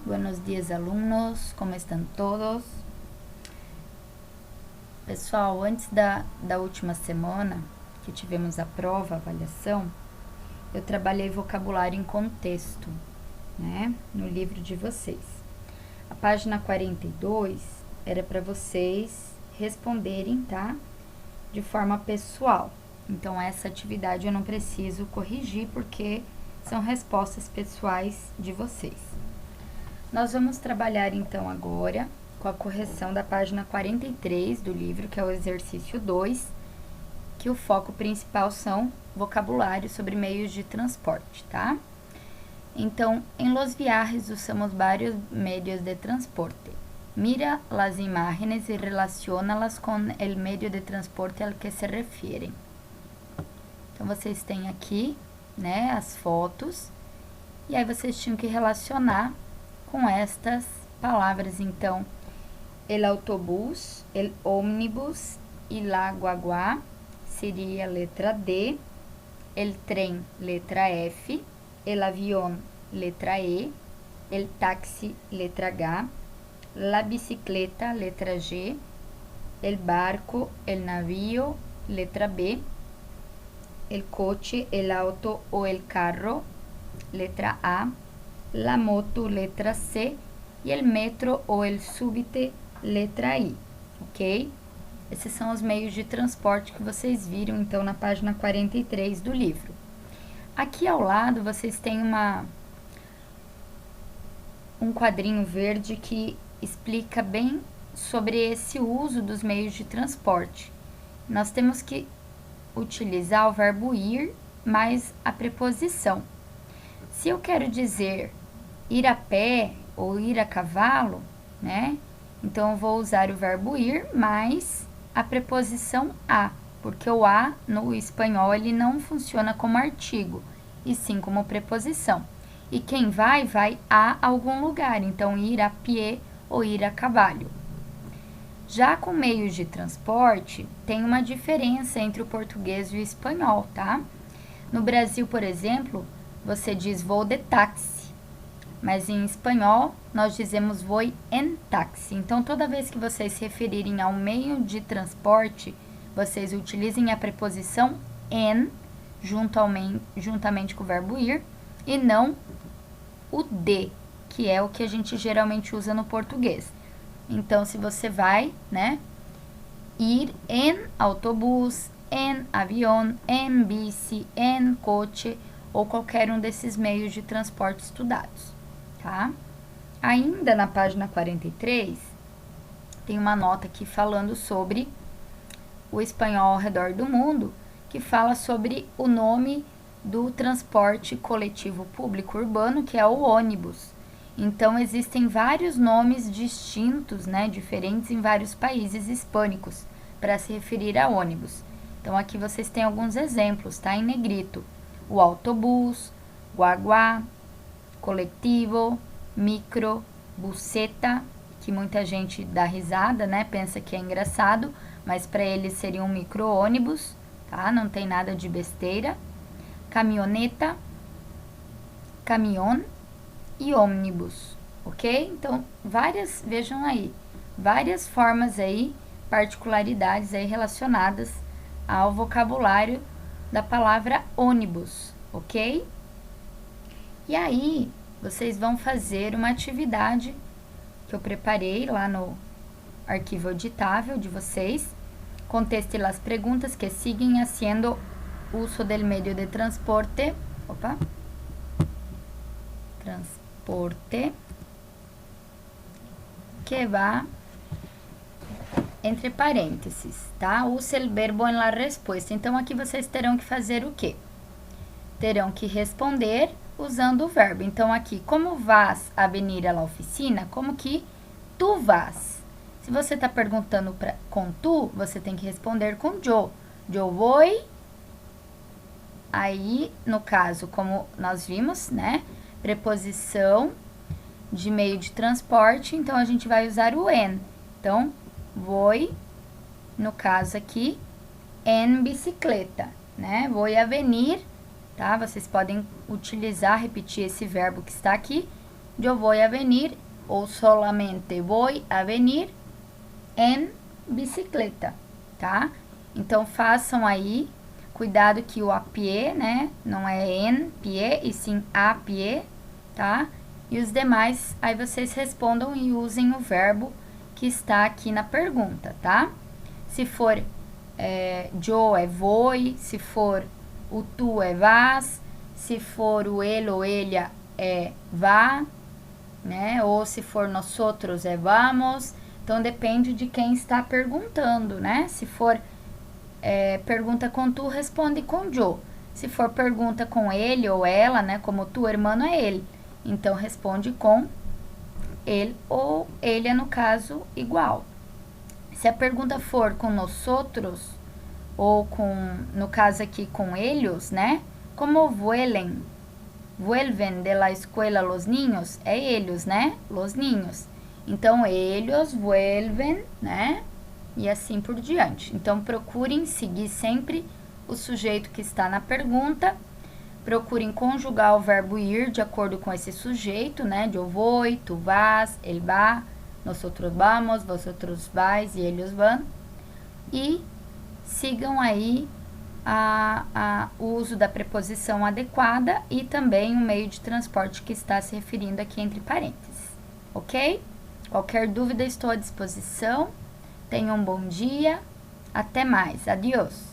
Buenos dias, alunos, como estão todos? Pessoal, antes da última semana, que tivemos a prova, a avaliação, eu trabalhei vocabulário em contexto, né, no livro de vocês. A página 42 era para vocês responderem, tá, de forma pessoal. Então, essa atividade eu não preciso corrigir, porque são respostas pessoais de vocês. Nós vamos trabalhar então agora com a correção da página 43 do livro, que é o exercício 2, que o foco principal são vocabulário sobre meios de transporte, tá? Então, en los viajes usamos varios medios de transporte. Mira las imágenes y relaciónalas con el medio de transporte al que se refieren. Então, vocês têm aqui, né, as fotos, e aí vocês tinham que relacionar com estas palavras. Então, el autobús, el ómnibus e la guagua seria letra D, el tren, letra F, el avión, letra E, el taxi, letra H, la bicicleta, letra G, el barco, el navío, letra B, el coche, el auto o el carro, letra A, la moto, letra C, e el metro ou el subte, letra I, ok? Esses são os meios de transporte que vocês viram, então, na página 43 do livro. Aqui ao lado, vocês têm um quadrinho verde que explica bem sobre esse uso dos meios de transporte. Nós temos que utilizar o verbo ir mais a preposição. Se eu quero dizer ir a pé ou ir a cavalo, né? Então, eu vou usar o verbo ir mais a preposição a, porque o a, no espanhol, ele não funciona como artigo, e sim como preposição. E quem vai a algum lugar, então, ir a pé ou ir a cavalo. Já com meios de transporte, tem uma diferença entre o português e o espanhol, tá? No Brasil, por exemplo, você diz vou de táxi, mas em espanhol nós dizemos vou en táxi. Então, toda vez que vocês se referirem a um meio de transporte, vocês utilizem a preposição en juntamente com o verbo ir e não o de, que é o que a gente geralmente usa no português. Então, se você vai, né, ir en autobús, en avião, en bici, en coche ou qualquer um desses meios de transporte estudados, tá? Ainda na página 43, tem uma nota aqui falando sobre o espanhol ao redor do mundo, que fala sobre o nome do transporte coletivo público urbano, que é o ônibus. Então, existem vários nomes distintos, né, diferentes em vários países hispânicos, para se referir a ônibus. Então, aqui vocês têm alguns exemplos, tá, em negrito. O autobús, guagua, coletivo, micro, buseta, que muita gente dá risada, né, pensa que é engraçado, mas para eles seria um micro-ônibus, tá, não tem nada de besteira. Caminhoneta, caminhão e ônibus, ok? Então, vejam aí, várias formas aí, particularidades aí relacionadas ao vocabulário da palavra ônibus, ok? E aí, vocês vão fazer uma atividade que eu preparei lá no arquivo editável de vocês. Conteste las preguntas que siguen haciendo uso del medio de transporte. Transporte que va entre parênteses, tá? Use el verbo en la respuesta. Então, aqui vocês terão que fazer o quê? Terão que responder usando o verbo. Então, aqui, como vas a venir a la oficina? Como que tu vas? Se você está perguntando com tu, você tem que responder com yo. Yo voy. Aí, no caso, como nós vimos, né? Preposição de meio de transporte, então a gente vai usar o en. Então, voy, no caso aqui, en bicicleta, né? Voy a venir, tá? Vocês podem utilizar, repetir esse verbo que está aqui yo voy a venir ou solamente voy a venir en bicicleta, tá? Então, façam aí, cuidado que o a pie, né, não é en pie, e sim a pie, tá? E os demais, aí vocês respondam e usem o verbo que está aqui na pergunta, tá? Se for yo é voy, se for o tu é vas, se for o ele ou ella é vá, né? Ou se for nosotros é vamos. Então, depende de quem está perguntando, né? Se for pergunta com tu, responde com yo. Se for pergunta com ele ou ela, né? Como tu, hermano, é ele. Então, responde com ele ou ele, no caso, igual. Se a pergunta for com nosotros, ou com, no caso aqui, com ellos, né? Como vuelven de la escuela los niños? É ellos, né? Los niños. Então, ellos vuelven, né? E assim por diante. Então, procurem seguir sempre o sujeito que está na pergunta. Procurem conjugar o verbo ir de acordo com esse sujeito, né? Eu vou, tu vas, ele va, nosotros vamos, vosotros vais e eles vão. E sigam aí o uso da preposição adequada e também o meio de transporte que está se referindo aqui entre parênteses, ok? Qualquer dúvida, estou à disposição. Tenham um bom dia. Até mais. Adiós.